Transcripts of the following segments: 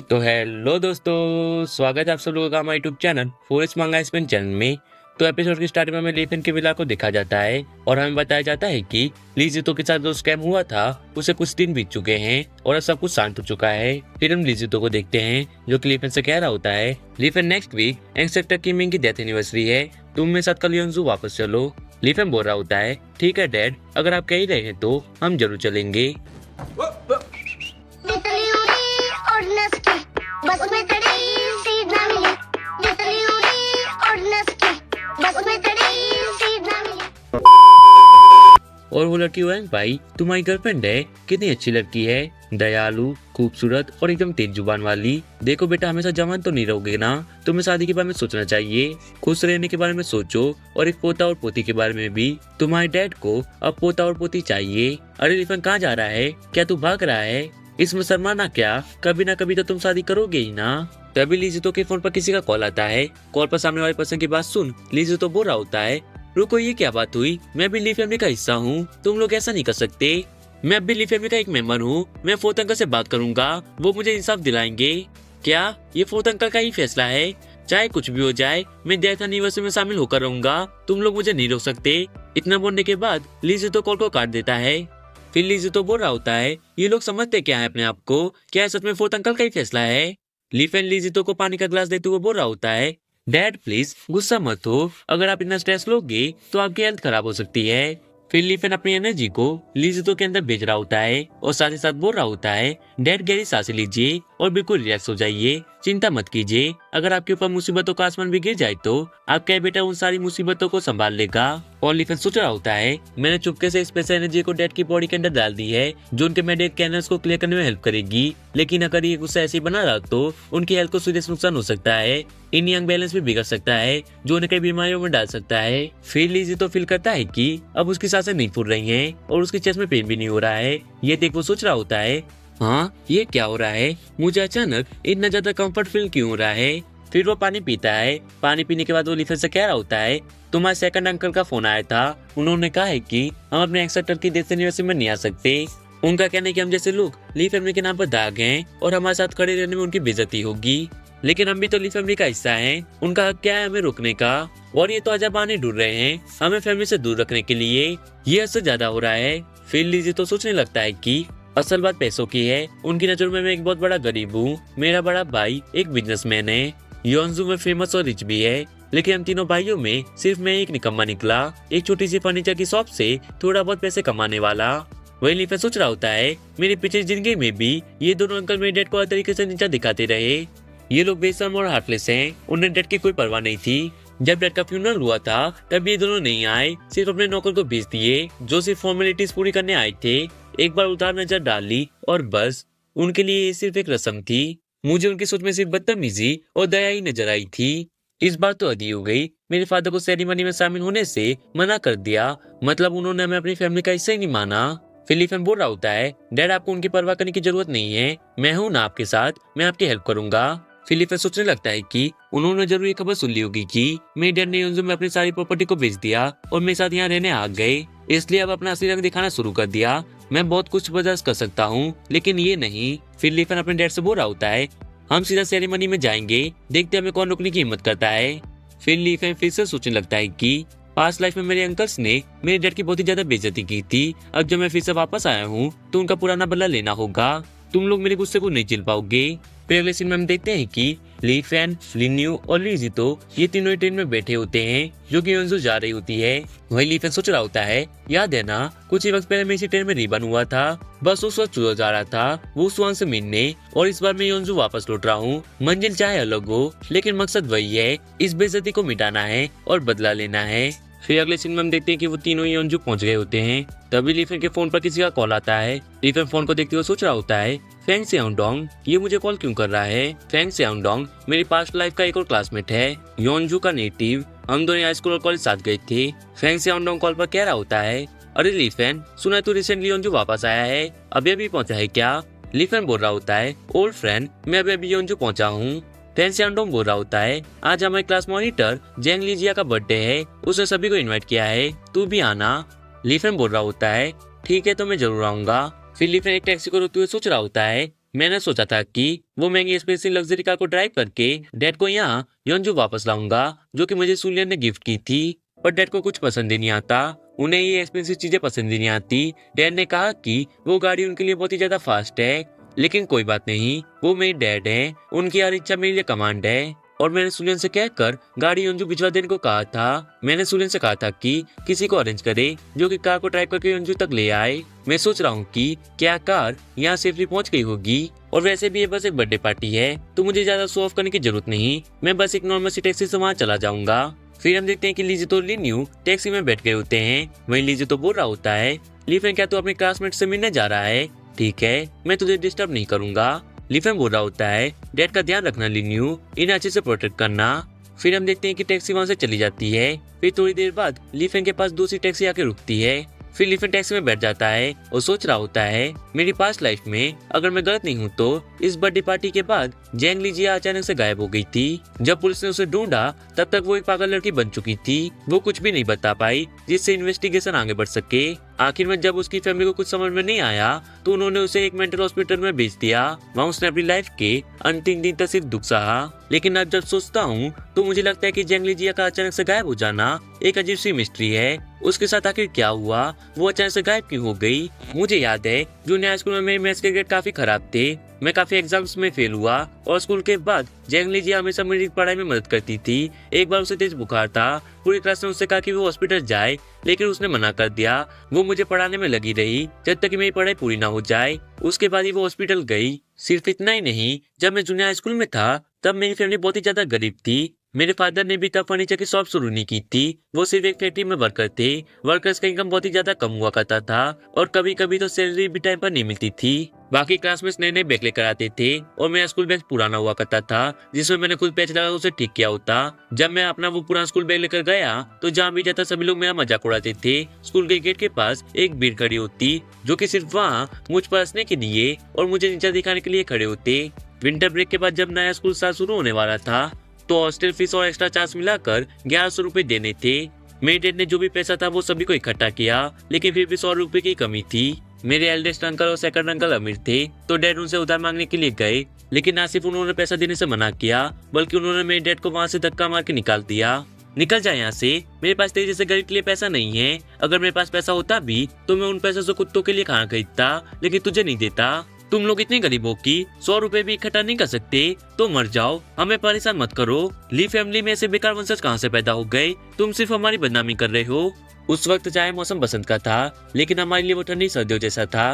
तो हेलो दोस्तों, स्वागत है आप सब लोगों का हमारे यूट्यूब चैनल फॉरेस्ट मंगा स्पेन चैनल में। तो एपिसोड की स्टार्टिंग में हमें लीफेन के विला को दिखा जाता है और हमें बताया जाता है कि लीजितो के साथ जो स्कैम हुआ था उसे कुछ दिन बीत चुके हैं और अब सब कुछ शांत हो चुका है। फिर हम लीजितो को देखते हैं जो कि लीफेन से कह रहा होता है, लीफेन नेक्स्ट वीक इंस्पेक्टर किमिंग की डेथ एनिवर्सरी है, तुम मेरे साथ कल योंजू वापस चलो। लीफेन बोल रहा होता है, ठीक है डैड, अगर आप कह ही रहे हैं तो हम जरूर चलेंगे। बस में खड़ी सीट ना मिली, जितनी उड़ी और नस की, बस में खड़ी सीट ना मिली। और वो लड़की हुआ है भाई, तुम्हारी गर्लफ्रेंड है, कितनी अच्छी लड़की है, दयालु, खूबसूरत और एकदम तेज जुबान वाली। देखो बेटा, हमेशा जवान तो नहीं रहोगे ना, तुम्हें शादी के बारे में सोचना चाहिए, खुश रहने के बारे में सोचो और एक पोता और पोती के बारे में भी। तुम्हारे डैड को अब पोता और पोती चाहिए। अरे लिफन कहाँ जा रहा है, क्या तू भाग रहा है? इसमें शर्माना क्या, कभी ना कभी तो तुम शादी करोगे ही ना। तभी लीजितो के फोन पर किसी का कॉल आता है। कॉल पर सामने वाले पर्सन की बात सुन लीजितो बोल रहा होता है, रुको ये क्या बात हुई, मैं भी ली फैमिली का हिस्सा हूँ, तुम लोग ऐसा नहीं कर सकते। मैं भी ली फैमिली का एक मेंबर हूँ, मैं फोर्थ अंकल से बात करूंगा, वो मुझे इंसाफ दिलाएंगे। क्या ये फोर्थ अंकल का ही फैसला है? चाहे कुछ भी हो जाए, मैं डेथ एनिवर्सरी में शामिल होकर रहूंगा, तुम लोग मुझे नहीं रोक सकते। इतना बोलने के बाद लीजितो कॉल को काट देता है। फिर लीजितो बोल रहा होता है, ये लोग समझते क्या है अपने आप को, क्या सच में फोर्थ अंकल का ही फैसला है? लीफेन लीजितो को पानी का ग्लास देते हुए बोल रहा होता है, डैड प्लीज गुस्सा मत हो, अगर आप इतना स्ट्रेस लोगे तो आपकी हेल्थ खराब हो सकती है। फिर लीफेन अपनी एनर्जी को लीजितो के अंदर भेज रहा होता है और साथ ही साथ बोल रहा होता है, डैड गहरी सांसें लीजिए और बिल्कुल रिलैक्स हो जाइए, चिंता मत कीजिए, अगर आपके ऊपर मुसीबतों का आसमान भी गिर जाए तो आपका बेटा उन सारी मुसीबतों को संभाल लेगा। और लिफेन सोच रहा होता है, मैंने चुपके से स्पेशल एनर्जी को डैड की बॉडी के अंदर डाल दी है जो उनके मेडिकल कैनल्स को क्लियर करने में हेल्प करेगी, लेकिन अगर ये गुस्सा ऐसे ही बना रहा तो उनकी हेल्थ को सीरियस नुकसान हो सकता है, इन यंग बैलेंस भी बिगड़ सकता है जो उन्हें कई बीमारियों में डाल सकता है। फिर लीजी तो फील करता है कि अब उसकी सांसें नहीं फूल रही हैं और उसके चेस्ट में पेन भी नहीं हो रहा है। ये देख वो सोच रहा होता है, हाँ ये क्या हो रहा है, मुझे अचानक इतना ज्यादा कंफर्ट फील क्यों हो रहा है। फिर वो पानी पीता है। पानी पीने के बाद वो लिफर से कह रहा होता है, तुम्हारे सेकंड अंकल का फोन आया था, उन्होंने कहा है कि हम अपने एक्सेप्टर की डेथ एनिवर्सरी में नहीं आ सकते। उनका कहना है कि हम जैसे लोग ली फैमिली के नाम पर दाग हैं और हमारे साथ खड़े रहने में उनकी बेइज्जती होगी, लेकिन हम भी तो ली फैमिली का हिस्सा हैं, उनका हक क्या है हमें रोकने का। और ये तो अजब बहाने ढूंढ रहे हैं हमें फैमिली से दूर रखने के लिए, ये हद से ज्यादा हो रहा है। फिर लीजी तो सोचने लगता है कि असल बात पैसों की है, उनकी नजर में मैं एक बहुत बड़ा गरीब हूँ, मेरा बड़ा भाई एक बिजनेसमैन है, योंजू में फेमस और रिच भी है, लेकिन हम तीनों भाइयों में सिर्फ मैं एक निकम्मा निकला, एक छोटी सी फर्नीचर की शॉप से थोड़ा बहुत पैसे कमाने वाला। वही लिफे सोच रहा होता है, मेरी पिछली जिंदगी में भी ये दोनों अंकल मेरे डैड को हर तरीके से नीचा दिखाते रहे, ये लोग बेशर्म और हार्टलेस हैं, उन्हें डैड की कोई परवाह नहीं थी। जब डैड का फ्यूनरल हुआ था तब ये दोनों नहीं आए, सिर्फ अपने नौकर को भेज दिए जो सिर्फ फॉर्मेलिटीज पूरी करने आए थे, एक बार उतार नजर डाल ली और बस, उनके लिए ये सिर्फ एक रस्म थी। मुझे उनकी सोच में सिर्फ बदतमीजी और दया ही नजर आई थी। इस बार तो हद ही हो गई, मेरे फादर को सेरेमनी में शामिल होने से मना कर दिया, मतलब उन्होंने हमें अपनी फैमिली का हिस्सा ही नहीं माना। फिलिफन बोल रहा होता है, डैड आपको उनकी परवाह करने की जरूरत नहीं है, मैं हूँ ना आपके साथ, मैं आपकी हेल्प करूंगा। फिलिफन सोचने लगता है कि उन्होंने जरूर ये खबर सुन ली होगी कि मेरे डैड ने योंजू में अपनी सारी प्रॉपर्टी को बेच दिया और मेरे साथ यहाँ रहने आ गए, इसलिए अब अपना असली रंग दिखाना शुरू कर दिया। मैं बहुत कुछ बर्दाश्त कर सकता हूँ लेकिन ये नहीं। फिलिफन अपने डैड से बोल रहा होता है, हम सीधा सेरेमनी में जाएंगे, देखते हमें कौन रुकने की हिम्मत करता है। फिलिफन फिर से सोचने लगता है कि पास्ट लाइफ में मेरे अंकल्स ने मेरे डैड की बहुत ही ज्यादा बेइज्जती की थी, अब जब मैं फिर से वापस आया हूँ तो उनका पुराना बदला लेना होगा, तुम लोग मेरे गुस्से को नहीं झेल पाओगे। फिर अगले सीन में हम देखते हैं कि लीफेन, लिन्यू और लीजितो ये तीनों ट्रेन में बैठे होते हैं जो कि योंजू जा रही होती है। वही लीफेन सोच रहा होता है, याद है ना कुछ ही वक्त पहले मैं इसी ट्रेन में रिबन हुआ था, बस उस वक्त चूजा जा रहा था वो स्वान से मिलने, और इस बार मैं योंजू वापस लौट रहा हूँ। मंजिल चाहे अलग हो लेकिन मकसद वही है, इस बेइज्जती को मिटाना है और बदला लेना है। फिर अगले सीन में हम देखते हैं कि वो तीनों ही योंजू पहुंच गए होते हैं। तभी लीफेन के फोन पर किसी का कॉल आता है। लीफेन फोन को देखते हुए सोच रहा होता है, फेंग सेओंडोंग ये मुझे कॉल क्यों कर रहा है। फेंग सेओंडोंग मेरी पास्ट लाइफ का एक और क्लासमेट है, योंजू का नेटिव, हम दोनों हाई स्कूल और कॉलेज साथ गए थे। फेंग सेओंडोंग कॉल पर कह रहा होता है, अरे लीफेन सुना तू रिसेंटली योंजू वापस आया है, अभी पहुंचा है क्या। लीफेन बोल रहा होता है, ओल्ड फ्रेंड मैं अभी योंजू पहुंचा हूँ। फेंग सेओंडोंग बोल रहा होता है, आज हमारे क्लास मॉनिटर जेंग लीजिया का बर्थडे है, उसने सभी को इन्वाइट किया है, तू भी आना। लीफेन बोल रहा होता है, ठीक है तो मैं जरूर आऊंगा। फिर लीफेन एक टैक्सी को रोकते हुए सोच रहा होता है, मैंने सोचा था कि वो महंगी स्पेशल लग्जरी कार को ड्राइव करके डैड को यहाँ योंजू वापस लाऊंगा, जो कि मुझे सुलियन ने गिफ्ट की थी। पर डैड को कुछ पसंद ही नहीं आता, उन्हें ये एक्सपेंसिव चीजें पसंद ही नहीं आती। डैड ने कहा कि वो गाड़ी उनके लिए बहुत ही ज्यादा फास्ट है, लेकिन कोई बात नहीं, वो मेरे डैड हैं, उनकी हर इच्छा मेरे लिए कमांड है। और मैंने सुलियन से कहकर गाड़ी योंजू भिजवा देने को कहा था। मैंने सुलियन से कहा था कि किसी को अरेंज करे जो कि कार को ड्राइव करके योंजू तक ले आए। मैं सोच रहा हूँ कि क्या कार यहाँ सेफली पहुँच गई होगी। और वैसे भी ये बस एक बर्थडे पार्टी है, तो मुझे ज्यादा शो ऑफ करने की जरूरत नहीं, मैं बस एक नॉर्मल सी टैक्सी से वहाँ चला जाऊंगा। फिर हम देखते हैं कि लीजे तो लिन्यू टैक्सी में बैठ गए होते हैं। वहीं लीजे तो बोल रहा होता है, लीफेन क्या तू अपने क्लासमेट से मिलने जा रहा है? ठीक है, मैं तुझे डिस्टर्ब नहीं करूंगा। लीफेन बोल रहा होता है, डैड का ध्यान रखना लिन्यू, इन्हें अच्छे से प्रोटेक्ट करना। फिर हम देखते हैं कि टैक्सी वहां से चली जाती है। फिर थोड़ी देर बाद लीफेन के पास दूसरी टैक्सी आके रुकती है। फिर लीफेन टैक्सी में बैठ जाता है और सोच रहा होता है, मेरी पास्ट लाइफ में अगर मैं गलत नहीं हूँ तो इस बर्थडे पार्टी के बाद जैंग लीजिया अचानक से गायब हो गई थी। जब पुलिस ने उसे ढूंढा तब तक वो एक पागल लड़की बन चुकी थी। वो कुछ भी नहीं बता पाई जिससे इन्वेस्टिगेशन आगे बढ़ सके। आखिर में जब उसकी फैमिली को कुछ समझ में नहीं आया तो उन्होंने उसे एक मेंटल हॉस्पिटल में भेज दिया। वहाँ उसने अपनी लाइफ के अंतिम दिन तक सिर्फ दुख सहा। लेकिन अब जब सोचता हूँ तो मुझे लगता है कि जैंग लीजिया का अचानक से गायब हो जाना एक अजीब सी मिस्ट्री है। उसके साथ आखिर क्या हुआ, वो अचानक से गायब क्यों हो गई? मुझे याद है जूनियर स्कूल में मेरे मैथ्स के ग्रेड काफी खराब थे, मैं काफी एग्जाम्स में फेल हुआ और स्कूल के बाद जैंग लीजिया हमेशा मेरी पढ़ाई में मदद करती थी। एक बार उसे तेज बुखार था, पूरी क्लास ने उससे कहा कि वो हॉस्पिटल जाए, लेकिन उसने मना कर दिया। वो मुझे पढ़ाने में लगी रही जब तक कि मेरी पढ़ाई पूरी ना हो जाए। उसके बाद ही वो हॉस्पिटल गई। सिर्फ इतना ही नहीं, जब मैं जूनियर स्कूल में था तब मेरी फैमिली बहुत ही ज्यादा गरीब थी। मेरे फादर ने भी तब फर्नीचर की शॉप शुरू नहीं की थी, वो सिर्फ एक फैक्ट्री में वर्कर थे। वर्कर्स का इनकम बहुत ही ज्यादा कम हुआ करता था और कभी कभी तो सैलरी भी टाइम पर नहीं मिलती थी। बाकी क्लासमेट्स नए नए बैग लेकर आते थे और मेरा स्कूल बैग पुराना हुआ करता था जिसमें मैंने खुद पैच लगा उसे ठीक किया होता। जब मैं अपना वो पुराना स्कूल बैग लेकर गया तो जहाँ भी जाता सभी लोग मेरा मजाक उड़ाते थे। स्कूल के गेट के पास एक भीड़ खड़ी होती जो कि सिर्फ वहाँ मुझ पर हंसने के लिए और मुझे नीचा दिखाने के लिए खड़े होते। विंटर ब्रेक के बाद जब नया स्कूल साल शुरू होने वाला था तो हॉस्टल फीस और एक्स्ट्रा चार्ज मिलाकर 1100 रुपए देने थे। मेरे डैड ने जो भी पैसा था वो सभी को इकट्ठा किया, लेकिन फिर भी 100 रुपए की कमी थी। मेरे एल्डेस्ट अंकल और सेकंड अंकल अमीर थे तो डैड उनसे उधार मांगने के लिए गए, लेकिन ना सिर्फ उन्होंने पैसा देने से मना किया बल्कि उन्होंने मेरे डैड को वहाँ से धक्का मार के निकाल दिया। निकल जाए यहाँ से, मेरे पास तेरे जैसे गरीब के लिए पैसा नहीं है। अगर मेरे पास पैसा होता भी तो मैं उन पैसों से कुत्तों के लिए खाना खरीदता, लेकिन तुझे नहीं देता। तुम लोग इतने गरीब हो कि 100 रुपए भी इकट्ठा नहीं कर सकते तो मर जाओ, हमें परेशान मत करो। ली फैमिली में ऐसे बेकार वंशज कहाँ से पैदा हो गए? तुम सिर्फ हमारी बदनामी कर रहे हो। उस वक्त चाहे मौसम बसंत का था, लेकिन हमारे लिए वो ठंडी सर्दियों जैसा था।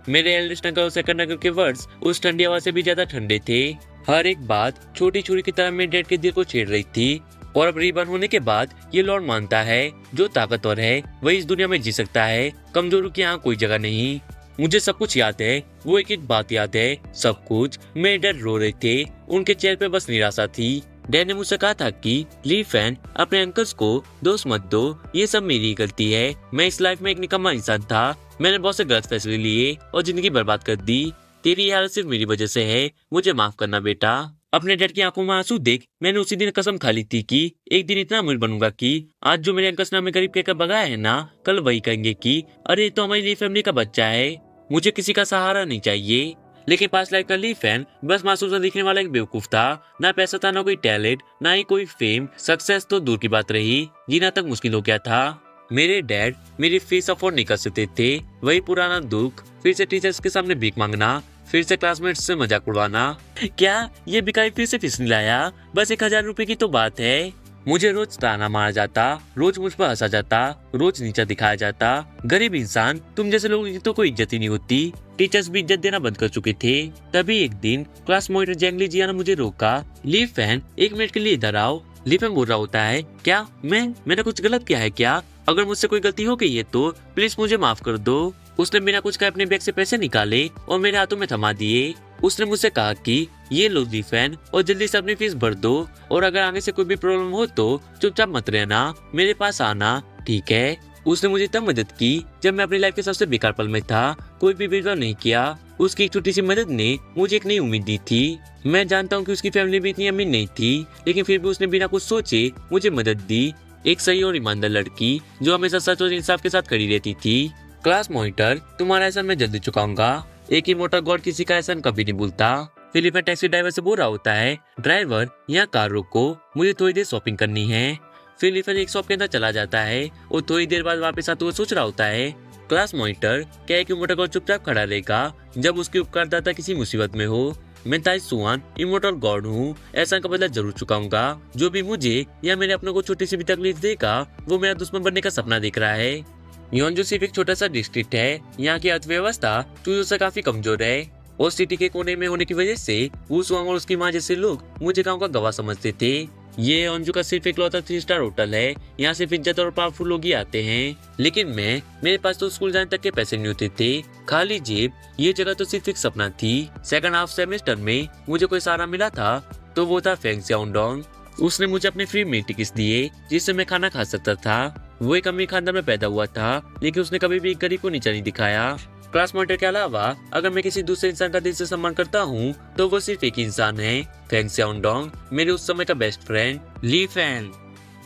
मेरे एल्डेस्ट अंकल और सेकंड अंकल के वर्ड्स उस ठंडी हवा से भी ज्यादा ठंडे थे। हर एक बात छोटी छुरी की तरह मेरे डैड के दिल को छेड़ रही थी। और अब रीबर्न होने के बाद ये लॉर्ड मानता है जो ताकतवर है वही इस दुनिया में जी सकता है, कमजोरों की यहाँ कोई जगह नहीं। मुझे सब कुछ याद है, वो एक एक बात याद है, सब कुछ। मेरे डैड रो रहे थे, उनके चेहरे पे बस निराशा थी। डैड ने मुझसे कहा था कि ली फैन अपने अंकल्स को दोस्त मत दो, ये सब मेरी गलती है। मैं इस लाइफ में एक निकम्मा इंसान था, मैंने बहुत से गलत फैसले लिए और जिंदगी बर्बाद कर दी। तेरी हालत सिर्फ मेरी वजह से है, मुझे माफ करना बेटा। अपने डैड की आंखों में आंसू देख मैंने उसी दिन कसम खा ली थी कि एक दिन इतना अमीर बनूंगा कि आज जो मेरे अंकल्स ने हमें गरीब कहकर भगाया है ना, कल वही कहेंगे कि अरे तो हमारी ली फैमिली का बच्चा है, मुझे किसी का सहारा नहीं चाहिए। लेकिन पास लाइफ का ली फैन बस मासूम सा दिखने वाला एक बेवकूफ था। ना पैसा था, ना कोई टैलेंट, ना ही कोई फेम, सक्सेस तो दूर की बात रही, जीना तक मुश्किल हो गया था। मेरे डैड मेरी फीस अफोर्ड नहीं कर सकते थे, वही पुराना दुख, फिर से टीचर्स के सामने भीख मांगना, फिर से क्लासमेट्स से मजाक उड़वाना। क्या ये भिखारी फिर से फीस नहीं लाया? बस 1000 रुपए की तो बात है। मुझे रोज ताना मारा जाता, रोज मुझ पर हंसा जाता, रोज नीचा दिखाया जाता। गरीब इंसान, तुम जैसे लोगों की तो कोई इज्जत ही नहीं होती। टीचर्स भी इज्जत देना बंद कर चुके थे। तभी एक दिन क्लास मॉनिटर जैंग लीजिया ने मुझे रोका। ली फैन 1 मिनट के लिए इधर आओ। ली फैन बोल रहा होता है, क्या मैंने कुछ गलत किया है क्या? अगर मुझसे कोई गलती हो गई है तो प्लीज मुझे माफ कर दो। उसने बिना कुछ कहे अपने बैग से पैसे निकाले और मेरे हाथों में थमा दिए। उसने मुझसे कहा कि ये लो ली फैन और जल्दी से अपनी फीस भर दो, और अगर आगे से कोई भी प्रॉब्लम हो तो चुपचाप मत रहना, मेरे पास आना, ठीक है? उसने मुझे तब मदद की जब मैं अपनी लाइफ के सबसे बेकार पल में था। कोई भी भेदभाव नहीं किया। उसकी एक छोटी सी मदद ने मुझे एक नई उम्मीद दी थी। मैं जानता हूँ कि उसकी फैमिली भी इतनी अमीर नहीं थी, लेकिन फिर भी उसने बिना कुछ सोचे मुझे मदद दी। एक सही और ईमानदार लड़की जो हमेशा सच और इंसाफ के साथ खड़ी रहती थी। क्लास मॉनिटर, तुम्हारा एहसान मैं जल्दी चुकाऊंगा। एक इमोर्टल गॉड किसी का एहसान कभी नहीं भूलता। फिर लीफेन टैक्सी ड्राइवर से बोल रहा होता है, ड्राइवर यहाँ कार रोको, मुझे थोड़ी देर शॉपिंग करनी है। फिर लीफेन एक शॉप के अंदर चला जाता है और थोड़ी देर बाद वापस आते हुए सोच रहा होता है, क्लास मॉनिटर क्या है कि इमोर्टल गॉड चुपचाप खड़ा रहेगा जब उसके उपकारदाता किसी मुसीबत में हो। मैं ताई सुआन इमोर्टल गॉड हूँ, एहसान का बदला जरूर चुकाऊंगा। जो भी मुझे या मेरे अपनों को छोटी सी भी तकलीफ देगा वो मेरा दुश्मन बनने का सपना देख रहा है। योनजू सिर्फ एक छोटा सा डिस्ट्रिक्ट है, यहाँ की अर्थव्यवस्था चूजों से काफी कमजोर है और सिटी के कोने में होने की वजह से वू सुआंग और उसकी माँ जैसे लोग मुझे गाँव का गवाह समझते थे। ये योनजू का सिर्फ एक लौता 3 स्टार होटल है, यहाँ सिर्फ इज्जत और पावरफुल लोग ही आते हैं। लेकिन मेरे पास तो स्कूल जाने तक के पैसे नहीं होते थे, खाली जेब। ये जगह तो सिर्फ एक सपना थी। सेकंड हाफ सेमेस्टर में मुझे कोई सहारा मिला था तो वो था फेंग स्याओडोंग। उसने मुझे अपने फ्री मील टिकट्स दिए जिससे मैं खाना खा सकता था। वो एक अमीर खानदान में पैदा हुआ था लेकिन उसने कभी भी एक गरीब को नीचा नहीं दिखाया। क्लास मॉनिटर के अलावा अगर मैं किसी दूसरे इंसान का दिल से सम्मान करता हूँ तो वो सिर्फ एक इंसान है, फेंग स्याओडोंग, मेरे उस समय का बेस्ट फ्रेंड लीफेन।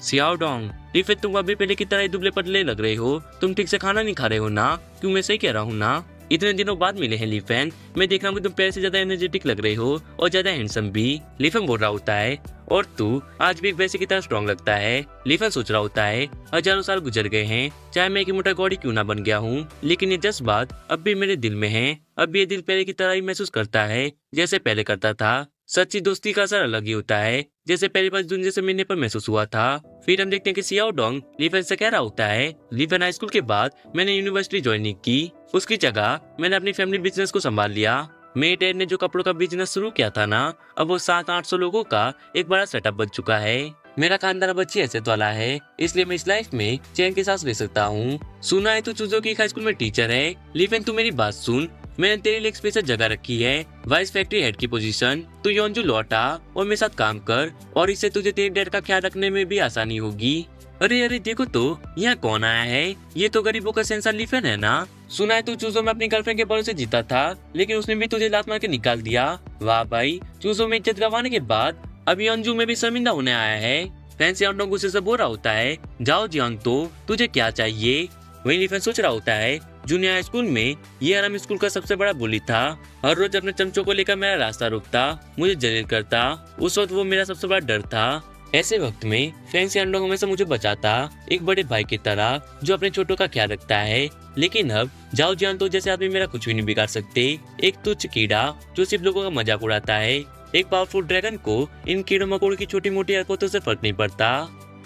स्याओडोंग, लीफेन तुम अभी पहले की तरह ही दुबले पतले लग रहे हो, तुम ठीक से खाना नहीं खा रहे हो ना? क्यों, मैं सही कह रहा हूँ ना? इतने दिनों बाद मिले हैं लीफेन, मैं देख रहा हूँ कि तुम पहले से ज्यादा एनर्जेटिक लग रहे हो और ज्यादा हैंडसम भी। लीफेन बोल रहा होता है, और तू आज भी एक वैसे की तरह स्ट्रॉन्ग लगता है। लीफेन सोच रहा होता है, हजारों साल गुजर गए हैं, चाहे मैं एक मोटा गॉडी क्यों ना बन गया हूँ, लेकिन ये जज्बात अब भी मेरे दिल में है। अब भी ये दिल पहले की तरह ही महसूस करता है जैसे पहले करता था। सच्ची दोस्ती का असर अलग ही होता है, जैसे पहली बार दुनिया से मिलने पर महसूस हुआ था। फिर हम देखते हैं कि स्याओडोंग लीफेन से कह रहा होता है, लीफेन हाई स्कूल के बाद मैंने यूनिवर्सिटी ज्वाइन नहीं की, उसकी जगह मैंने अपनी फैमिली बिजनेस को संभाल लिया। मेरे डैड ने जो कपड़ों का बिजनेस शुरू किया था ना, अब वो 700-800 लोगों का एक बड़ा सेटअप बन चुका है। मेरा खानदान अब अच्छी हैसियत वाला है, इसलिए मैं इस लाइफ में चैन के सांस ले सकता हूँ। सुना है तू चूजों की हाई स्कूल में टीचर है। लीफेन तू मेरी बात सुन, मैंने तेरे लिए एक स्पेशल जगह रखी है, वाइस फैक्ट्री हेड की पोजीशन। तू योनजू लौटा और मेरे साथ काम कर और इससे तुझे तेरे डैड का ख्याल रखने में भी आसानी होगी। अरे अरे देखो तो यहाँ कौन आया है, ये तो गरीबों का सेंसर लीफेन है ना? सुना है तू चूजों में अपनी गर्लफ्रेंड के भरोसे जीता था लेकिन उसने भी तुझे लात मार के निकाल दिया। वाह भाई, चूजों में इज्जत गंवाने के बाद अब योनजू में भी शर्मिंदा होने आया है। फेंग स्याओडोंग गुस्से से बोल रहा होता है, जाओ जियांग, तो तुझे क्या चाहिए? वही लीफेन सोच रहा होता है, जूनियर हाई स्कूल में ये आराम स्कूल का सबसे बड़ा बुली था, हर रोज अपने चमचों को लेकर मेरा रास्ता रोकता, मुझे जलील करता। उस वक्त वो मेरा सबसे बड़ा डर था। ऐसे वक्त में फेंग स्याओडोंग हमेशा मुझे बचाता, एक बड़े भाई की तरह जो अपने छोटों का ख्याल रखता है। लेकिन अब जाओ जियांग तो जैसे आदमी मेरा कुछ भी नहीं बिगाड़ सकते। एक तुच्छ कीड़ा जो सिर्फ लोगों का मजाक उड़ाता है। एक पावरफुल ड्रैगन को इन कीड़ों मकोड़ों की छोटी मोटी हरकतों से फर्क नहीं पड़ता।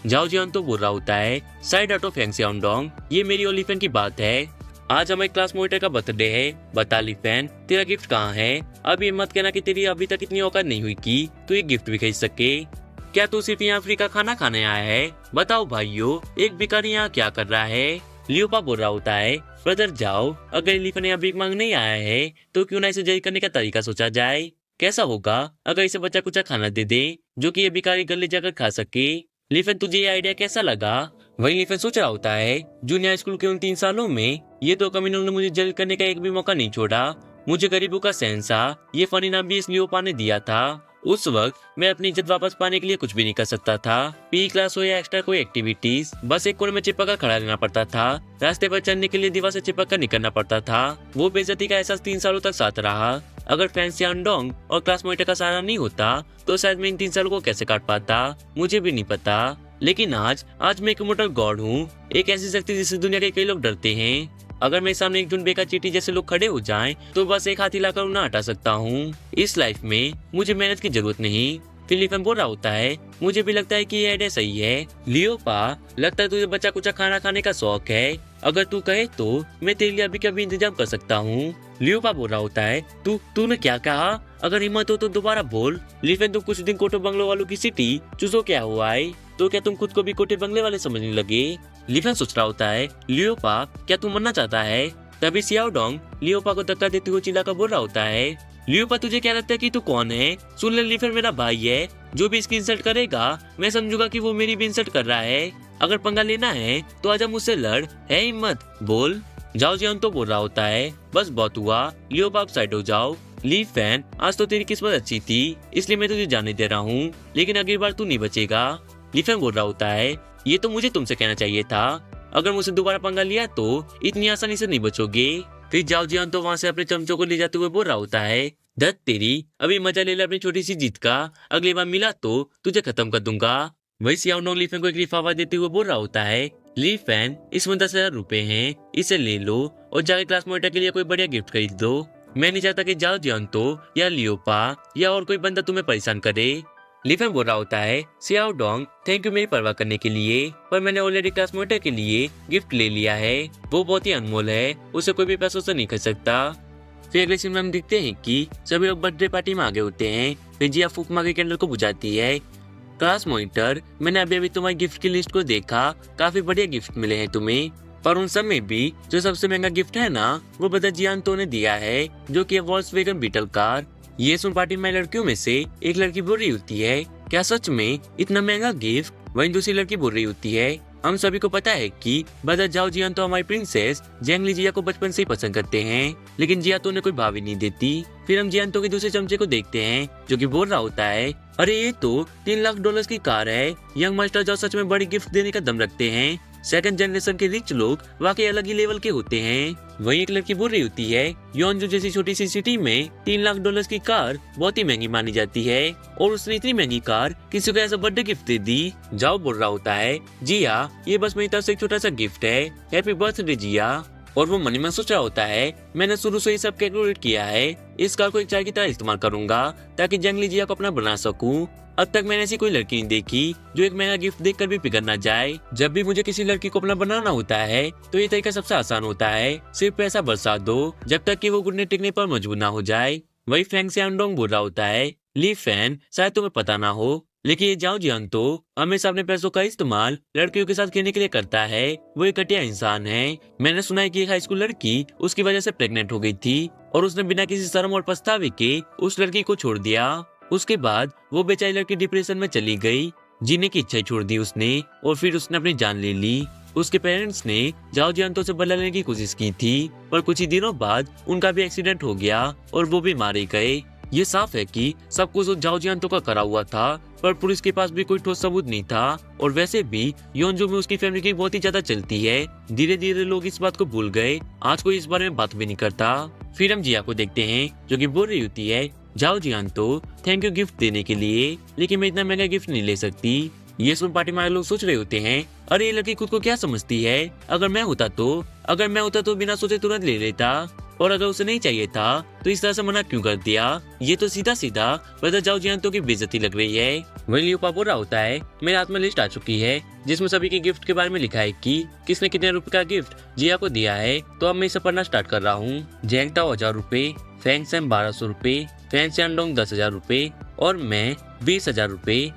जाओ जियांग तो बोल रहा होता है, साइड आउट ऑफ फेंग स्याओडोंग, ये मेरी और लीफेन की बात है। आज हमारे क्लास मॉनिटर का बर्थडे है, बता लीफेन तेरा गिफ्ट कहाँ है? अब ये मत कहना कि तेरी अभी तक इतनी औकात नहीं हुई कि तू एक गिफ्ट भी खरीद सके। क्या तू सिर्फ यहाँ फ्री का खाना खाने आया है? बताओ भाइयों, एक भिखारी यहाँ क्या कर रहा है? लियोपा बोल रहा होता है, ब्रदर जाओ, अगर लीफेन यहाँ भीख मांगने नहीं आया है तो क्यों ना इसे जज करने का तरीका सोचा जाए। कैसा होगा अगर इसे बच्चा कुछ खाना दे दे जो कि ये भिखारी गले जाकर खा सके। लीफेन तुझे ये आइडिया कैसा लगा? वही लीफेन सोच रहा होता है, जूनियर स्कूल के उन 3 सालों में ये तो कमीनों ने मुझे जज करने का एक भी मौका नहीं छोड़ा। मुझे गरीबों का शहंशाह ये फनी नाम भी इस लियोपा ने दिया था। उस वक्त मैं अपनी इज्जत वापस पाने के लिए कुछ भी नहीं कर सकता था। पी क्लास हो या एक्स्ट्रा कोई एक्टिविटीज, बस एक कोने में चिपक कर खड़ा रहना पड़ता था। रास्ते पर चलने के लिए दीवार से चिपक कर निकलना पड़ता था। वो बेइज्जती का एहसास 3 सालों तक साथ रहा। अगर फेंग स्याओडोंग और क्लास मॉनिटर का सहारा नहीं होता तो शायद मैं इन 3 सालों को कैसे काट पाता, मुझे भी नहीं पता। लेकिन आज मैं एक इमोर्टल गॉड हूँ, एक ऐसी शक्ति जिससे दुनिया के कई लोग डरते हैं। अगर मेरे सामने एक झुंड बेकार चींटी जैसे लोग खड़े हो जाएं, तो बस एक हाथ हिलाकर उन्हें हटा सकता हूँ। इस लाइफ में मुझे मेहनत की जरूरत नहीं। फिर लीफेन बोल रहा होता है, मुझे भी लगता है कि ये आइडिया सही है। लियोपा, लगता है तुझे बच्चा कुछ खाना खाने का शौक है, अगर तू कहे तो मैं तेरे लिए अभी कभी इंतजाम कर सकता हूँ। लियोपा बोल रहा होता है, तूने क्या कहा? अगर हिम्मत हो तो दोबारा बोल। लीफेन, तुम कुछ दिन कोटे बंगलों वालों की सिटी चूजो क्या हुआ है, तो क्या तुम खुद को भी कोटे बंगले वाले समझने लगे? लीफेन सोच रहा होता है, लियोपा क्या तू मरना चाहता है? तभी स्याओडोंग लियोपा को धक्का देते हुए चिल्लाकर बोल रहा होता है, लियोपा तुझे क्या लगता है कि तू कौन है? सुन ले लीफेन मेरा भाई है, जो भी इसकी इंसल्ट करेगा मैं समझूंगा कि वो मेरी भी इंसल्ट कर रहा है। अगर पंगा लेना है तो आजा मुझसे लड़, है हिम्मत बोल। जाओ जियांग तो बोल रहा होता है, बस बहुत हुआ, लियोपा आप साइड हो जाओ। लीफेन, आज तो तेरी किस्मत अच्छी थी इसलिए मैं तुझे जाने दे रहा हूँ, लेकिन अगली बार तू नहीं बचेगा। लीफेन बोल रहा होता है, ये तो मुझे तुमसे कहना चाहिए था, अगर मुझसे दोबारा पंगा लिया तो इतनी आसानी से नहीं बचोगे। फिर जाओ जियान तो वहां से अपने चमचों को ले जाते हुए बोल रहा होता है, धत तेरी, अभी मजा ले ले अपनी छोटी सी जीत का, अगली बार मिला तो तुझे खत्म कर दूंगा। वही सियाओडोंग ली फैन को एक लिफाफा देते हुए बोल रहा होता है, ली फैन, इसमें 10,000 रुपए हैं, इसे ले लो और जाके क्लास मॉनिटर के लिए कोई बढ़िया गिफ्ट खरीद दो। मैं नहीं चाहता कि जाओ जियान तो या लियोपा या और कोई बंदा तुम्हें परेशान करे। ली फैन बोल रहा होता है, सियाओडोंग, थैंक यू मेरी परवाह करने के लिए, पर मैंने ऑलरेडी क्लास मॉनिटर के लिए गिफ्ट ले लिया है, वो बहुत ही अनमोल है, उसे कोई भी पैसों से नहीं खरीद सकता। फिर अगले सीन में हम देखते हैं कि सभी लोग बर्थडे पार्टी में आगे होते हैं। फिर जिया फूक मार के कैंडल को बुझाती है। क्लास मॉनिटर, मैंने अभी अभी तुम्हारी गिफ्ट की लिस्ट को देखा, काफी बढ़िया गिफ्ट मिले हैं तुम्हें, पर उन सब में भी जो सबसे महंगा गिफ्ट है ना, वो बता जियान तो ने दिया है, जो कि वॉल्क्सवैगन बीटल कार। ये सुन पार्टी में लड़कियों में से एक लड़की बोल रही होती है, क्या सच में इतना महंगा गिफ्ट? वहीं दूसरी लड़की बोल रही होती है, हम सभी को पता है कि बता जाओ जियान तो हमारी प्रिंसेस जेंगली जिया को बचपन से ही पसंद करते हैं, लेकिन जिया तो उन्हें कोई भाव ही नहीं देती। फिर हम जियान तो के दूसरे चमचे को देखते हैं, जो कि बोल रहा होता है, अरे ये तो $3 लाख की कार है, यंग मास्टर जो सच में बड़ी गिफ्ट देने का दम रखते हैं। सेकंड जनरेशन के रिच लोग वाकई अलग ही लेवल के होते हैं। वहीं एक लड़की बोल रही होती है, योनजू जैसी छोटी सी सिटी में $3 लाख की कार बहुत ही महंगी मानी जाती है, और उसने इतनी महंगी कार किसी को ऐसा बर्थडे गिफ्ट दे दी। जाओ बोल रहा होता है, जिया, ये बस मेरी तरफ से एक छोटा सा गिफ्ट है, हैप्पी बर्थडे जिया। और वो मन में सोच रहा होता है, मैंने शुरू से ही सब कैलकुलेट किया है, इस कार को एक चाय की तरह इस्तेमाल करूंगा ताकि जंगली जिया को अपना बना सकूं। अब तक मैंने ऐसी कोई लड़की नहीं देखी जो एक महंगा गिफ्ट देखकर भी पिघल ना जाए। जब भी मुझे किसी लड़की को अपना बनाना होता है तो ये तरीका सबसे आसान होता है, सिर्फ पैसा बरसा दो जब तक कि वो घुटने टिकने पर मजबूर ना हो जाए। वही फ्रैंक सियाओडोंग बोल रहा होता है, ली फैन, शायद तुम्हें पता ना हो, लेकिन ये जाओ जियान तो हमेशा अपने पैसों का इस्तेमाल लड़कियों के साथ खेलने के लिए करता है, वो एक घटिया इंसान है। मैंने सुना है कि एक हाई स्कूल लड़की उसकी वजह से प्रेग्नेंट हो गई थी और उसने बिना किसी शर्म और पछतावे के उस लड़की को छोड़ दिया। उसके बाद वो बेचारी लड़की डिप्रेशन में चली गई, जीने की इच्छा छोड़ दी उसने, और फिर उसने अपनी जान ले ली। उसके पेरेंट्स ने जाओ जियांतो से बदला लेने की कोशिश की थी, पर कुछ ही दिनों बाद उनका भी एक्सीडेंट हो गया और वो भी मारे गए। ये साफ है कि सब कुछ जाओ जियांतो का करा हुआ था, पर पुलिस के पास भी कोई ठोस सबूत नहीं था। और वैसे भी योनजू में उसकी फैमिली की बहुत ही ज्यादा चलती है। धीरे धीरे लोग इस बात को भूल गए, आज कोई इस बारे में बात भी नहीं करता। फिर हम जिया को देखते हैं जो कि बोल रही होती है, जाओ जियांतो, थैंक यू गिफ्ट देने के लिए, लेकिन मैं इतना महंगा गिफ्ट नहीं ले सकती। ये सुन पार्टी में लोग सोच रहे होते हैं, अरे ये लड़की खुद को क्या समझती है, अगर मैं होता तो बिना सोचे तुरंत ले लेता, और अगर उसे नहीं चाहिए था तो इस तरह से मना क्यों कर दिया। ये तो सीधा सीधा ब्रदर जाओ जियांतो की बेइज्जती लग रही है। वही लियोपा बोल रहा होता है, मेरे हाथ में लिस्ट आ चुकी है जिसमें सभी के गिफ्ट के बारे में लिखा है कि किसने कितने रुपए का गिफ्ट जिया को दिया है। तो अब मैं इसे पढ़ना स्टार्ट कर रहा हूँ। जेंगटाओ 1000 रुपए, फैंग सैम 1200 रुपए, फैन सियाओडोंग 10,000 रुपए और मैं 20,000 रुपए।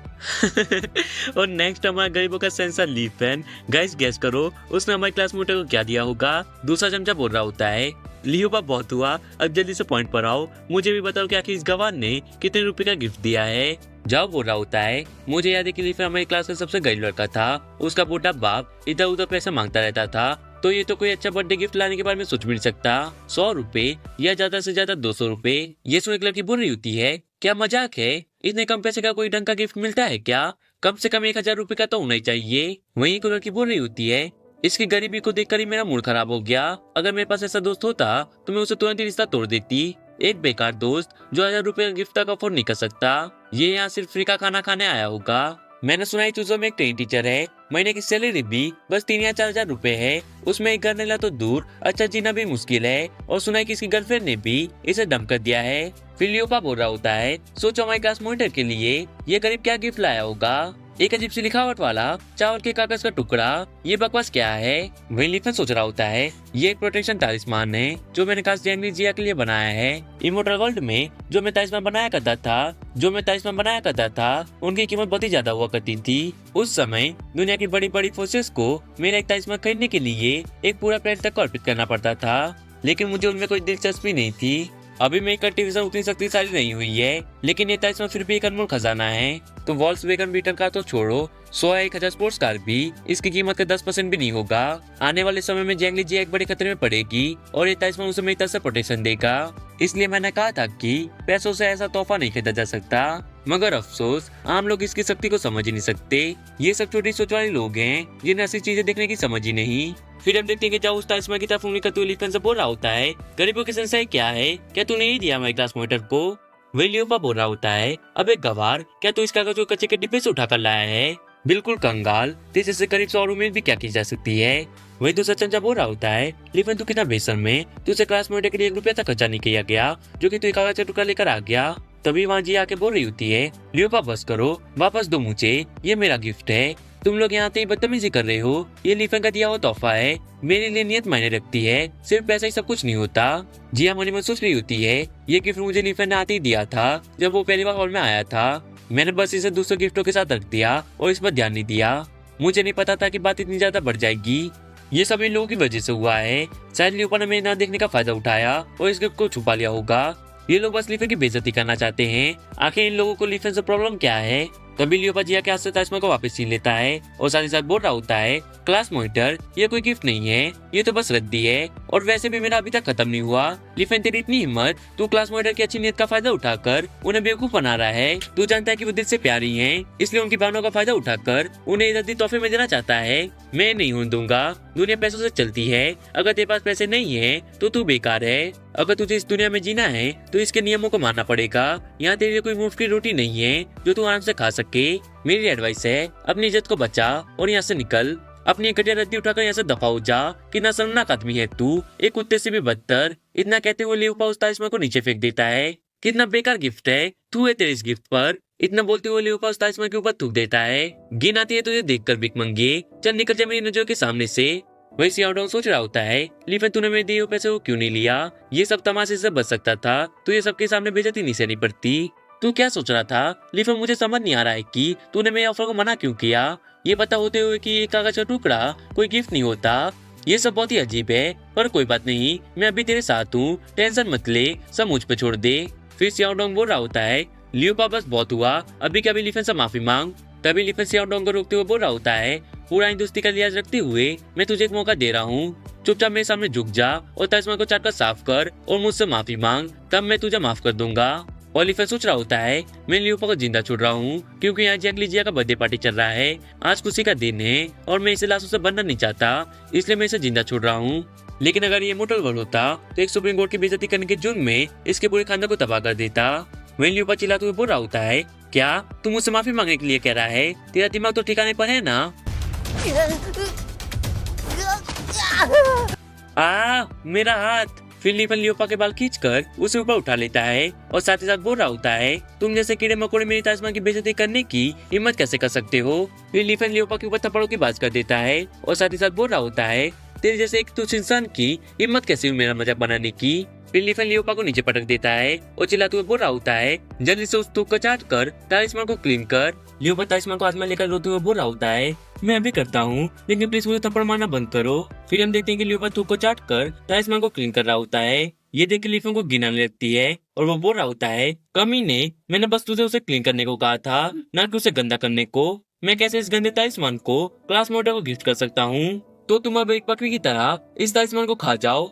और नेक्स्ट हमारा गरीबों का सेंसर ली फैन। गाइस गेस करो उसने हमारी क्लास मोटे को क्या दिया होगा। दूसरा चमचा बोल रहा होता है, लियोपा बहुत हुआ, अब जल्दी से पॉइंट पर आओ, मुझे भी बताओ कि आखिर इस गवार ने कितने रुपए का गिफ्ट दिया है। जाओ बोल रहा होता है, मुझे याद है कि लीफा हमारी क्लास का सबसे गरीब लड़का था, उसका बूढ़ा बाप इधर उधर पैसा मांगता रहता था, तो ये तो कोई अच्छा बर्थडे गिफ्ट लाने के बारे में सोच भी नहीं सकता। 100 रुपए या ज्यादा से ज्यादा 200 रुपए। ये सुन एक लड़की बोल रही होती है, क्या मजाक है, इतने कम पैसे का कोई ढंग का गिफ्ट मिलता है क्या, कम से कम 1000 रुपए का तो होना ही चाहिए। वहीं एक लड़की बोल रही होती है, इसकी गरीबी को देखकर ही मेरा मूड खराब हो गया, अगर मेरे पास ऐसा दोस्त होता तो मैं उसे तुरंत ही रिश्ता तोड़ देती। एक बेकार दोस्त जो 1000 रुपए का गिफ्ट तक अफोर्ड नहीं कर सकता, ये यहाँ सिर्फ फ्री का खाना खाने आया होगा। मैंने सुना है चूजो में एक ट्रेन टीचर है, महीने की सैलरी भी बस 3 या 4,000 रुपए है, उसमें एक घर नेला तो दूर अच्छा जीना भी मुश्किल है, और सुना है कि इसकी गर्लफ्रेंड ने भी इसे डंप कर दिया है। फिर लियोपा बोल रहा होता है, सोचो हमारी क्लास मॉनिटर के लिए ये गरीब क्या गिफ्ट लाया होगा, एक अजीब सी लिखावट वाला चावल के कागज का टुकड़ा, ये बकवास क्या है। वही लिखन सोच रहा होता है, ये एक प्रोटेक्शन तालिस्मान है जो मैंने खास जेंगली जिया के लिए बनाया है। इमोर्टल वर्ल्ड में जो मैं तालिस्मान बनाया करता था उनकी कीमत बहुत ही ज्यादा हुआ करती थी। उस समय दुनिया की बड़ी बड़ी फोर्सेस को मेरा एक तालिस्मान खरीदने के लिए एक पूरा प्लेनेट तक अर्पित करना पड़ता था, लेकिन मुझे उनमें कोई दिलचस्पी नहीं थी। अभी मेरी कल्टीवेशन उतनी शक्तिशाली नहीं हुई है, लेकिन ये तालिस्मान फिर भी एक अनमोल खजाना है। तो वॉल्क्सवैगन बीटल कार तो छोड़ो, 100 या 1000 स्पोर्ट्स कार भी इसकी कीमत का 10% भी नहीं होगा। आने वाले समय में जेंगली जिया एक बड़े खतरे में पड़ेगी और ये तालिस्मान उसे मेरी तरफ से प्रोटेक्शन देगा। इसलिए मैंने कहा था कि पैसों से ऐसा तोहफा नहीं खरीदा जा सकता। मगर अफसोस आम लोग इसकी शक्ति को समझ ही नहीं सकते। ये सब छोटी सोच वाले लोग हैं जिन्हें ऐसी चीजें देखने की समझ ही नहीं। फिर हम देखते हैं कि जब उस ताजमहल की तरफ उंगली करते हुए लिफेन से बोल रहा होता है, गरीबों की संशय क्या है, क्या तूने नहीं दिया हमारे क्लास मॉनिटर को? वही लियोपा बोल रहा होता है, अबे गवार, क्या तू इस कागज को कच्चे के डिब्बे से उठा कर लाया है? बिल्कुल कंगाल, तेरे से करीब 100 उम्मीद भी क्या की जा सकती है? वही दूसरा चमचा बोल रहा होता है, लिफेन तू कितना बेशर्म है, तुझे क्लास मॉनिटर के लिए 1 रुपया तक खर्चा नहीं किया गया, जो कि तू एक कागज का टुकड़ा लेकर आ गया। तभी वहाँ जी आके बोल रही होती है, लियोपा बस करो, वापस दो मुझे, ये मेरा गिफ्ट है। तुम लोग यहाँ से बदतमीजी कर रहे हो, ये लिफेन का दिया हुआ तोहफा है, मेरे लिए नियत मायने रखती है, सिर्फ पैसा ही सब कुछ नहीं होता। जिया मनी मन सोच रही होती है, ये गिफ्ट मुझे लिफेन ने आते ही दिया था जब वो पहली बार हॉल में आया था। मैंने बस इसे दूसरे गिफ्टों के साथ रख दिया और इस पर ध्यान नहीं दिया। मुझे नहीं पता था कि बात इतनी ज्यादा बढ़ जाएगी। ये सब इन लोगों की वजह से हुआ है। शायद लियोपा ने मेरे ना देखने का फायदा उठाया और इस गिफ्ट को छुपा लिया होगा। ये लोग बस लिफेन की बेइज्जती करना चाहते हैं। आखिर इन लोगों को लिफेन से प्रॉब्लम क्या है? तभी लियोपा जिया के हाथ से ताजमहल को वापस छीन लेता है और साथ ही साथ बोल रहा होता है, क्लास मॉनिटर, ये कोई गिफ्ट नहीं है, ये तो बस रद्दी है, और वैसे भी मेरा अभी तक खत्म नहीं हुआ। लिफेन तेरी इतनी हिम्मत, तू क्लास मॉनिटर की अच्छी नीयत का फायदा उठाकर उन्हें बेवकूफ बना रहा है। तू जानता है कि वो दिल से प्यारी हैं, इसलिए उनकी भावनाओं का फायदा उठाकर उन्हें ये रद्दी तोहफे में देना चाहता है। मैं नहीं होने दूंगा। दुनिया पैसों से चलती है। अगर तेरे पास पैसे नहीं है तो तू बेकार है। अगर तुझे इस दुनिया में जीना है तो इसके नियमों को मानना पड़ेगा। यहाँ तेरे लिए कोई मुफ्त की रोटी नहीं है जो तू आराम से खा सके। मेरी एडवाइस है, अपनी इज्जत को बचा और यहाँ से निकल। अपनी एक घटिया रद्दी उठाकर यहाँ से दफा हो जा। कितना शर्मनाक आदमी है तू, एक कुत्ते से भी बदतर। इतना कहते हुए लियोपा उस ताजमहल को नीचे फेंक देता है। कितना बेकार गिफ्ट है, तू है तेरे इस गिफ्ट पर। इतना बोलते हुए लियोपा उस ताजमहल के ऊपर थूक देता है। गिन आती है तुझे देखकर भिख मंगे, चल निकल जा मेरी नजरों के सामने से। वही सियाओडोंग सोच रहा होता है, लिफेन तूने मेरे दिए हुए पैसे को क्यों नहीं लिया? ये सब तमाशे से बच सकता था, तो ये सबके सामने बेइज्जती नहीं सहनी पड़ती। तू क्या सोच रहा था लिफेन? मुझे समझ नहीं आ रहा है कि तूने मेरे ऑफर को मना क्यों किया, ये पता होते हुए कि एक कागज का टुकड़ा कोई गिफ्ट नहीं होता। ये सब बहुत ही अजीब है, पर कोई बात नहीं, मैं अभी तेरे साथ हूँ, टेंशन मत ले, सब मुझ पे छोड़ दे। फिर सियाओडोंग बोल रहा होता है, लियोपा बस बहुत हुआ, अभी क्या लिफेन से माफी मांग। तभी लिफेन सियाओडोंग को रोकते हुए बोल रहा होता है, पुरानी दोस्ती का लिहाज रखते हुए मैं तुझे एक मौका दे रहा हूँ, चुपचाप मेरे सामने झुक जा और ताजमहल को चाटकर साफ कर और मुझसे माफी मांग, तब मैं तुझे माफ कर दूंगा। और लिफेन सोच रहा होता है, मैं लियोपा को जिंदा छोड़ रहा हूँ क्योंकि यहाँ जैकली जिया का बर्थडे पार्टी चल रहा है, आज खुशी का दिन है और मैं इसे लाशों से बनना नहीं चाहता, इसलिए मैं इसे जिंदा छोड़ रहा हूँ। लेकिन अगर ये मोटल वर्ल्ड होता तो एक सुप्रीम कोर्ट की बेइज्जती करने के जुर्म में इसके पूरे खानदान को तबाह कर देता। वहीं लियोपा चिल्लाते हुए बोल रहा होता है, क्या तू मुझसे माफी मांगने के लिए कह रहा है? तेरा दिमाग तो ठिकाने पर है ना? मेरा हाथ। फिर लिफेन लियोपा के बाल खींचकर उसे ऊपर उठा लेता है और साथ ही साथ बोल रहा होता है, तुम जैसे कीड़े मकोड़े मेरी ताजमहल की बेइज्जती करने की हिम्मत कैसे कर सकते हो? फिर लिफेन लियोपा के ऊपर थप्पड़ों की बात कर देता है और साथ ही साथ बोल रहा होता है, तेरे जैसे एक तुच्छ इंसान की हिम्मत कैसे हुई मेरा मजाक बनाने की? फिर लिफेन लियोपा को नीचे पटक देता है और चिल्लाते हुए बोल रहा होता है, जल्दी से उस थूक को चाट कर तालिस्मान को क्लीन कर। लियोपा तालिस्मान को हाथ में लेकर रोते हुए बोल रहा होता है, मैं अभी करता हूँ, लेकिन प्लीज मुझे थप्पड़ मारना बंद करो। फिर हम देखते हैं कि लियोपा थूक को चाट कर तालिस्मान को क्लीन कर रहा होता है। ये देख के लिफेन को घिन आने लगती है और वो बोल रहा होता है, कमीने, मैंने बस तुझे उसे क्लीन करने को कहा था, ना कि उसे गंदा करने को। मैं कैसे इस गंदे तालिस्मान को क्लास मॉनिटर को गिफ्ट कर सकता हूँ? तो तुम अब एक बकरी की तरह इस तालिस्मान को खा जाओ।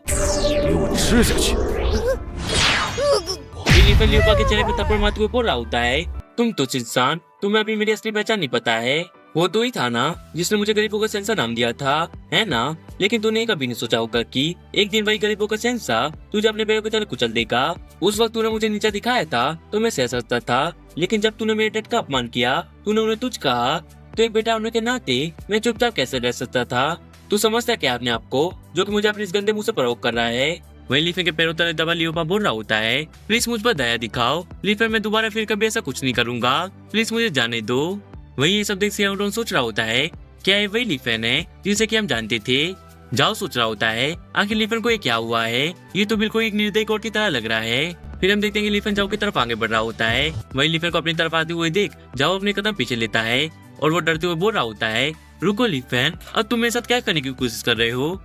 लिफेन लियोपा के चेहरे पर थप्पड़ मारते हुए बोल रहा होता है, तुम तुच्छ इंसान, तुम्हें अभी मेरी असली पहचान नहीं पता है। वो तो ही था ना जिसने मुझे गरीबों का सेंसर नाम दिया था, है ना? लेकिन तूने कभी नहीं सोचा होगा कि एक दिन वही गरीबों का सेंसर तुझे अपने पैरों की तरह कुचल देगा। उस वक्त तूने मुझे नीचा दिखाया था तो मैं सह सकता था, लेकिन जब तूने मेरे डैड का अपमान किया, तूने उन्हें तुझ कहा, तो एक बेटा होने के नाते मैं चुपचाप कैसे रह सकता था? तू समझता क्या अपने आप को, जो कि मुझे अपने इस गंदे मुंह से प्रयोग कर रहा है? वही लिफेन के पैरों तले दबा लियोपा बोल रहा होता है, प्लीज मुझ पर दया दिखाओ लिफेन, मैं दोबारा फिर कभी ऐसा कुछ नहीं करूंगा, प्लीज मुझे जाने दो। वही ये सब देख सियाओडोंग सोच रहा होता है, क्या ये वही लिफेन है जिसे कि हम जानते थे? जाओ सोच रहा होता है, आखिर लिफेन को ये क्या हुआ है? ये तो बिल्कुल एक निर्दयी कोर्ट की तरह लग रहा है। फिर हम देखते हैं कि लिफेन जाओ की तरफ आगे बढ़ रहा होता है। वही लिफेन को अपनी तरफ आते हुए देख जाओ अपने कदम पीछे लेता है और वो डरते हुए बोल रहा होता है, रुको लिफेन, अब तुम मेरे साथ क्या करने की कोशिश कर रहे हो?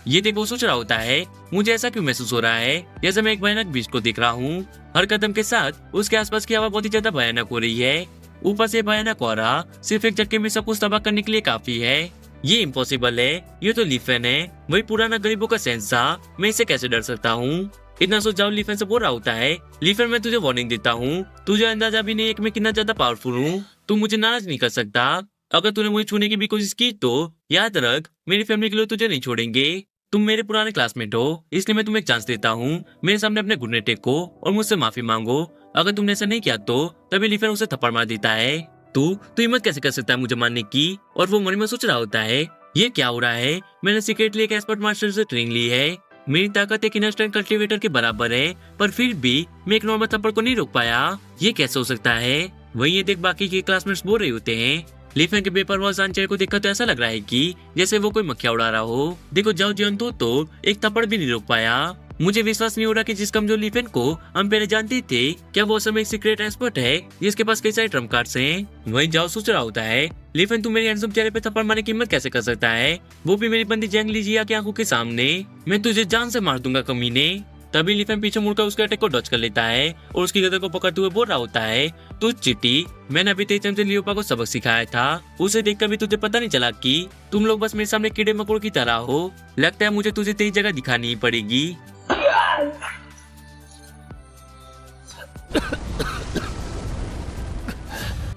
ये देख वो सोच रहा होता है, मुझे ऐसा क्यों महसूस हो रहा है जैसे मैं एक भयानक बीच को देख रहा हूँ। हर कदम के साथ उसके आसपास की हवा बहुत ही ज्यादा भयानक हो रही है। ऊपर से भयानक हो रहा सिर्फ एक झटके में सब कुछ तबाह करने के लिए काफी है। ये इम्पॉसिबल है, ये तो लीफेन है, वही पुराना गरीबों का शहंशाह, मैं इससे कैसे डर सकता हूँ। इतना सोच जाओ लीफेन से बोल रहा होता है। लीफेन मैं तुझे वार्निंग देता हूँ, तुझे अंदाजा भी नहीं है कि मैं कितना ज्यादा पावरफुल हूँ। तू मुझे नाराज नहीं कर सकता। अगर तूने मुझे छूने की भी कोशिश की तो याद रख, मेरी फैमिली के लोग तुझे नहीं छोड़ेंगे। तुम मेरे पुराने क्लासमेट हो, इसलिए मैं तुम्हें एक चांस देता हूँ। मेरे सामने अपने घुटने टेको और मुझसे माफी मांगो। अगर तुमने ऐसा नहीं किया तो तभी लीफेन उसे थप्पड़ मार देता है। तू हिम्मत कैसे कर सकता है मुझे मारने की? और वो मन में सोच रहा होता है, ये क्या हो रहा है? मैंने सीक्रेटली एक एक्सपर्ट मास्टर से ट्रेनिंग ली है। मेरी ताकत एक इंस्टेंट कल्टीवेटर के बराबर है, पर फिर भी मैं एक नॉर्मल थप्पड़ को नहीं रोक पाया। ये कैसे हो सकता है? वही ये देख बाकी के क्लासमेट्स बोल रहे होते हैं। लीफेन के बेपरवाह चेहरे को देखकर तो ऐसा लग रहा है कि जैसे वो कोई मक्खिया उड़ा रहा हो। देखो जाओ जियान तो एक थप्पड़ भी नहीं रोक पाया। मुझे विश्वास नहीं हो रहा कि जिस कमजोर लीफेन को हम पहले जानते थे, क्या वो असल में एक सीक्रेट एक्सपर्ट है जिसके पास कई सारे ट्रम्प कार्ड्स हैं। वही जाओ सोच रहा होता है, लीफेन तू मेरे हैंडसम चेहरे पे थप्पड़ मारने की हिम्मत कैसे कर सकता है, वो भी मेरी बंदी जैंग लीजिया की आंखों के सामने। मैं तुझे जान से मार दूंगा कमीने। तभी लीफेन पीछे मुड़कर उसके अटैक को डॉज कर लेता है और उसकी गर्दन को पकड़ते हुए बोल रहा होता है, तू चिट्टी, मैंने अभी तेज चमचे लियोपा को सबक सिखाया था। उसे देखकर भी तुझे पता नहीं चला कि तुम लोग बस मेरे सामने कीड़े मकोड़ की तरह हो। लगता है मुझे तुझे तेज जगह दिखानी ही पड़ेगी।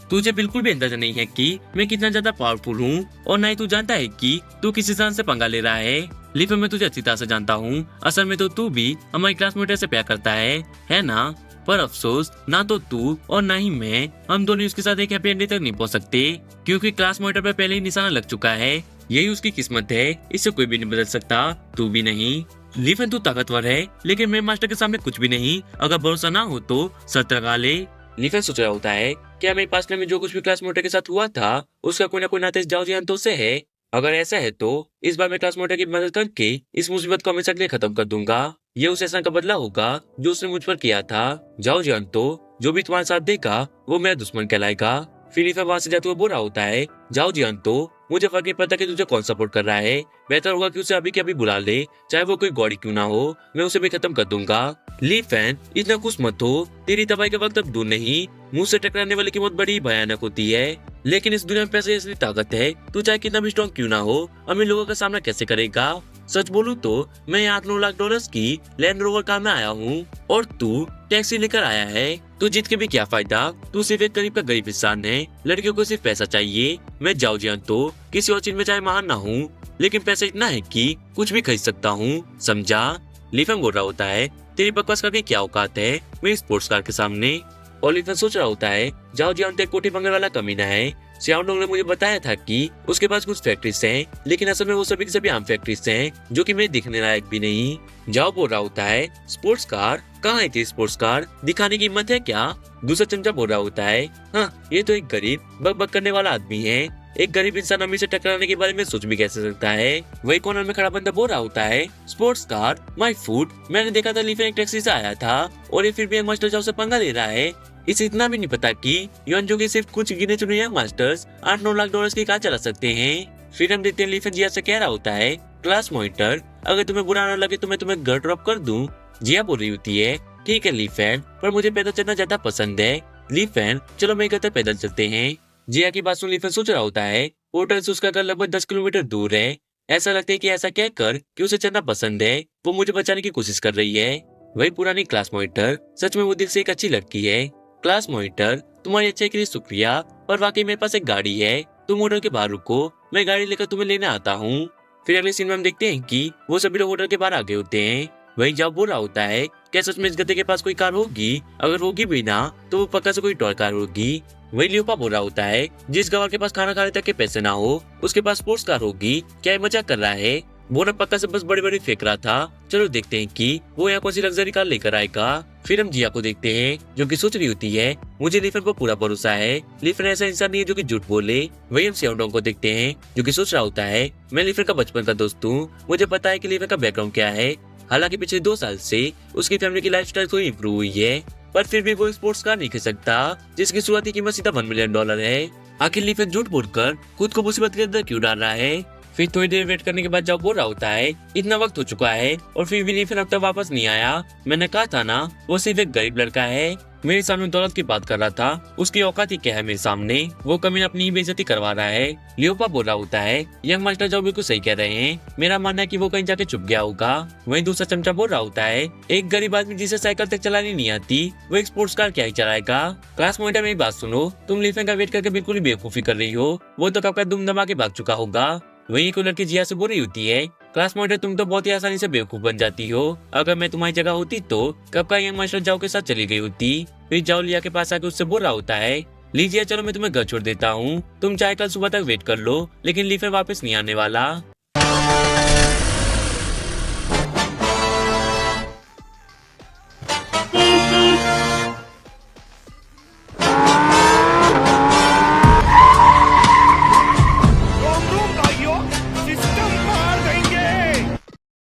तुझे बिल्कुल भी अंदाजा नहीं है कि मैं कितना ज्यादा पावरफुल हूँ, और ना ही तू जानता है कि तू किस इंसान से पंगा ले रहा है। लीफेन मैं तुझे अच्छी तरह से जानता हूँ, असल में तो तू भी हमारी क्लासमेट से प्यार करता है ना? पर अफसोस, ना तो तू और ना ही मैं, हम दोनों उसके साथ एक हैप्पी एंडिंग तक नहीं पहुँच सकते, क्योंकि क्लास मॉनिटर पर पहले ही निशाना लग चुका है। यही उसकी किस्मत है, इससे कोई भी नहीं बदल सकता, तू भी नहीं। लीफेन तू ताकतवर है, लेकिन मेरे मास्टर के सामने कुछ भी नहीं। अगर भरोसा ना हो तो शर्त लगा ले। लीफेन सोच रहा होता है, क्या मेरे पास्ट में जो कुछ भी क्लास मोटर के साथ हुआ था उसका कोई ना कोई नाता इस जाओ जियान तो से है? अगर ऐसा है तो इस बार मैं क्लास मोटर की मदद करके इस मुसीबत को हमेशा के लिए खत्म कर दूंगा। ये उस एहसान का बदला होगा जो उसने मुझ पर किया था। जाओ जियान तो जो भी तुम्हारे साथ देगा वो मेरा दुश्मन कहलाएगा। फिर लीफेन वहां से जाते हुए बोल रहा होता है, जाओ जियान तो मुझे फर्क नहीं पड़ता कि तुझे कौन सपोर्ट कर रहा है, बेहतर होगा कि उसे अभी के अभी बुला ले, चाहे वो कोई गॉडी क्यों ना हो, मैं उसे भी खत्म कर दूंगा। लीफेन इतना खुश मत हो, तेरी तबाही का वक्त अब दूर नहीं। मुंह से टकराने वाले की मौत बड़ी भयानक होती है, लेकिन इस दुनिया में पैसे असली ताकत है। तू चाहे कितना भी स्ट्रॉन्ग क्यों ना हो, अमीर लोगों का सामना कैसे करेगा? सच बोलूं तो मैं यहाँ 8-9 लाख डॉलर्स की लैंड रोवर कार में आया हूँ और तू टैक्सी लेकर आया है। तू जीत के भी क्या फायदा, तू सिर्फ एक गरीब का गरीब इंसान है। लड़कियों को सिर्फ पैसा चाहिए। मैं जाओ जियान तो किसी और चीज में चाहे महान ना हूँ, लेकिन पैसा इतना है कि कुछ भी खरीद सकता हूँ, समझा? लीफेन बोल रहा होता है, तेरी बकवास करके क्या औकात है मेरी स्पोर्ट्स कार के सामने? और लीफेन सोच रहा होता है, जाओ जियान तो एक कोठी बंगले वाला कमीना है। सियाओडोंग ने मुझे बताया था कि उसके पास कुछ फैक्ट्रीज हैं, लेकिन असल में वो सभी की सभी आम फैक्ट्रीज हैं जो कि मैं दिखने लायक भी नहीं। जाओ बोल रहा होता है, स्पोर्ट्स कार कहाँ है? थी स्पोर्ट्स कार दिखाने की हिम्मत है क्या? दूसरा चमचा बोल रहा होता है, हाँ ये तो एक गरीब बक बक करने वाला आदमी है। एक गरीब इंसान अमीर से टकराने के बारे में सोच भी कैसे सकता है? वही कॉर्नर में खड़ा बंदा बोल रहा होता है, स्पोर्ट्स कार माय फूड। मैंने देखा था लीफेन एक टैक्सी से आया था और ये फिर भी मास्टर जाओ से पंगा ले रहा है। इसे इतना भी नहीं पता कि युआन जो कि सिर्फ कुछ गिने चुने यंग मास्टर्स 8-9 लाख डॉलर्स की कार चला सकते हैं। फिर हम देखते हैं लीफेन जिया से कह रहा होता है, क्लास मॉनिटर अगर तुम्हें बुरा न लगे तो मैं तुम्हें घर ड्रॉप कर दूं। जिया बोल रही होती है, ठीक है लीफेन, पर मुझे पैदल चलना ज्यादा पसंद है। लीफेन चलो मैं घर तक पैदल चलते हैं। जिया की बात सुन लीफेन सोच रहा होता है, होटल से उसका घर लगभग 10 किलोमीटर दूर है। ऐसा लगता है कि ऐसा कहकर कि उसे चलना पसंद है, वो मुझे बचाने की कोशिश कर रही है। वही पुरानी क्लास मॉनिटर, सच में वो दिल से एक अच्छी लड़की है। क्लास मॉनिटर तुम्हारी अच्छाई के लिए शुक्रिया, पर वाकई मेरे पास एक गाड़ी है, तुम होटल के बाहर रुको, मैं गाड़ी लेकर तुम्हें लेने आता हूँ। फिर अगले सीन में हम देखते हैं कि वो सभी लोग होटल के बाहर आ गए होते हैं। वही जब बोल रहा होता है, क्या सच में इस गधे के पास कोई कार होगी? अगर होगी भी ना तो वो पक्का से कोई टॉय कार होगी। वही लियोपा बोल रहा होता है, जिस गवार के पास खाना खाने तक के पैसे ना हो उसके पास स्पोर्ट्स कार होगी। क्या ये मजाक कर रहा है? वो ना पक्का से बस बड़ी बड़ी फेंक रहा था। चलो देखते हैं कि वो यहाँ कौन सी लग्जरी कार लेकर आएगा। फिर हम जिया को देखते हैं जो कि सोच रही होती है, मुझे लीफेन पर पूरा भरोसा है। लीफेन ऐसा इंसान नहीं है जो कि झूठ बोले। वही हम सियाओडोंग को देखते हैं जो कि सोच रहा होता है, मैं लीफेन का बचपन का दोस्त हूँ, मुझे पता है कि लीफेन का बैकग्राउंड क्या है। हालांकि पिछले 2 साल से उसकी फैमिली की लाइफस्टाइल थोड़ी इम्प्रूव हुई है, पर फिर भी वो स्पोर्ट्स कार नहीं खरीद सकता जिसकी शुरुआती कीमत सीधा $1 मिलियन है। आखिर लीफेन झूठ बोलकर खुद को मुसीबत के अंदर क्यों डाल रहा है? फिर थोड़ी देर वेट करने के बाद जाओ बोल रहा होता है इतना वक्त हो चुका है और फिर भी लीफन अब तक वापस नहीं आया। मैंने कहा था ना वो सिर्फ एक गरीब लड़का है। मेरे सामने दौलत की बात कर रहा था, उसकी औकात ही क्या है मेरे सामने। वो कमीना अपनी ही बेइज्जती करवा रहा है। लियोपा बोल रहा होता है यंग मास्टर जाओ बिल्कुल सही कह रहे हैं, मेरा मानना है कि वो कहीं जाके छुप गया होगा। वहीं दूसरा चमचा बोल रहा होता है एक गरीब आदमी जिसे साइकिल तक चलानी नहीं आती वो एक स्पोर्ट्स कार क्या ही चलाएगा। क्लास मॉनिटर मेरी बात सुनो, तुम लीफन का वेट करके बिल्कुल ही बेवकूफी कर रही हो, वो तो कब का दुम दमा के भाग चुका होगा। वहीं कोई लड़की जिया से बोल रही होती है क्लास मॉनिटर तुम तो बहुत ही आसानी से बेवकूफ बन जाती हो, अगर मैं तुम्हारी जगह होती तो कब का यंग मास्टर जाओ के साथ चली गई होती। फिर जाओ लिया के पास आके उससे बोल रहा होता है लीजिए चलो मैं तुम्हें घर छोड़ देता हूँ, तुम चाहे कल सुबह तक वेट कर लो, लेकिन लीफन वापस नहीं आने वाला।